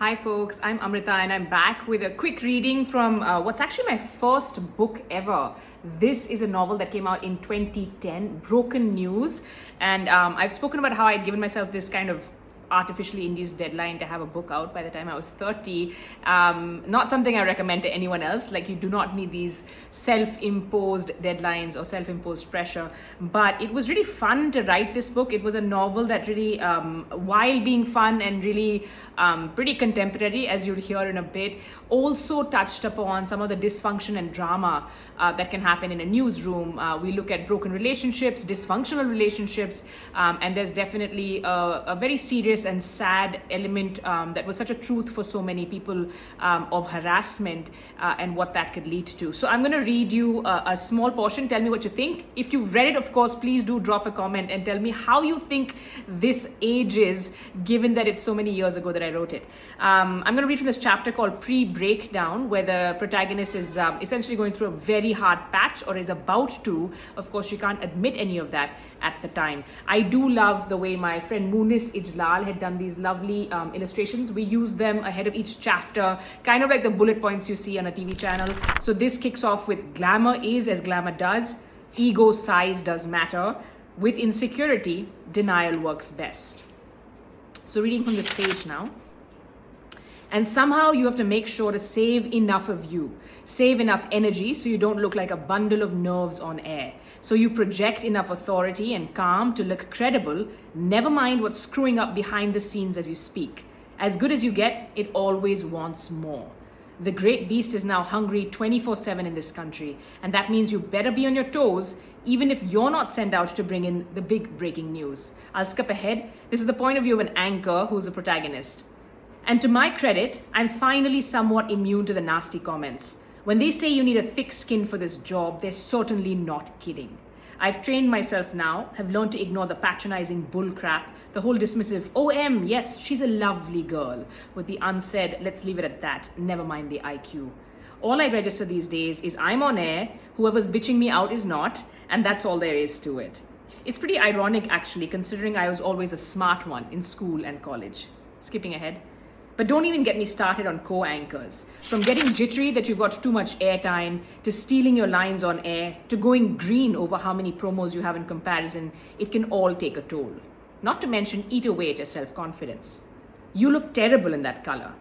Hi folks, I'm Amrita and I'm back with a quick reading from what's actually my first book ever. This is a novel that came out in 2010, Broken News. And I've spoken about how I'd given myself this kind of artificially induced deadline to have a book out by the time I was 30. Not something I recommend to anyone else. Like, you do not need these self-imposed deadlines or self-imposed pressure. But it was really fun to write this book. It was a novel that really, while being fun and really pretty contemporary, as you'll hear in a bit, also touched upon some of the dysfunction and drama that can happen in a newsroom. We look at broken relationships, dysfunctional relationships, and there's definitely a very serious and sad element that was such a truth for so many people of harassment and what that could lead to. So I'm going to read you a small portion. Tell me what you think. If you've read it, of course, please do drop a comment and tell me how you think this ages, given that it's so many years ago that I wrote it. I'm going to read from this chapter called Pre-Breakdown, where the protagonist is essentially going through a very hard patch, or is about to. Of course, she can't admit any of that at the time. I do love the way my friend Munis Ijlal had done these lovely illustrations. We use them ahead of each chapter, kind of like the bullet points you see on a TV channel. So this kicks off with glamour is as glamour does, ego size does matter, with insecurity, denial works best. So reading from this page now. And somehow you have to make sure to save enough of you, save enough energy so you don't look like a bundle of nerves on air. So you project enough authority and calm to look credible, never mind what's screwing up behind the scenes as you speak. As good as you get, it always wants more. The great beast is now hungry 24/7 in this country, and that means you better be on your toes, even if you're not sent out to bring in the big breaking news. I'll skip ahead. This is the point of view of an anchor who's a protagonist. And to my credit, I'm finally somewhat immune to the nasty comments. When they say you need a thick skin for this job, they're certainly not kidding. I've trained myself now, have learned to ignore the patronizing bullcrap, the whole dismissive, OM, yes, she's a lovely girl, with the unsaid, let's leave it at that, never mind the IQ. All I register these days is I'm on air, whoever's bitching me out is not, and that's all there is to it. It's pretty ironic, actually, considering I was always a smart one in school and college. Skipping ahead. But don't even get me started on co-anchors. From getting jittery that you've got too much airtime, to stealing your lines on air, to going green over how many promos you have in comparison, it can all take a toll. Not to mention eat away at your self-confidence. You look terrible in that color.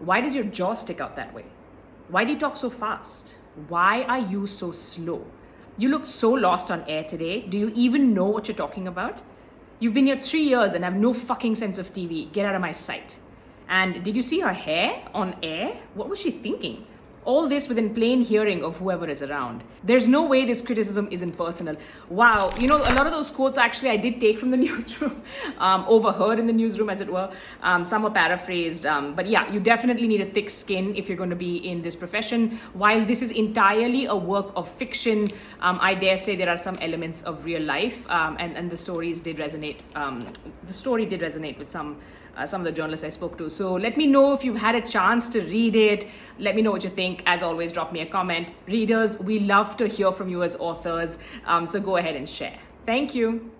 Why does your jaw stick out that way? Why do you talk so fast? Why are you so slow? You look so lost on air today. Do you even know what you're talking about? You've been here 3 years and have no fucking sense of TV. Get out of my sight. And did you see her hair on air? What was she thinking? All this within plain hearing of whoever is around. There's no way this criticism isn't personal. Wow, you know, a lot of those quotes actually I did take from the newsroom, overheard in the newsroom as it were. Some were paraphrased, but yeah, you definitely need a thick skin if you're going to be in this profession. While this is entirely a work of fiction, I dare say there are some elements of real life, and the stories did resonate. The story did resonate with some of the journalists I spoke to. So let me know if you've had a chance to read it. Let me know what you think. As always, drop me a comment. Readers, we love to hear from you as authors. So go ahead and share. Thank you.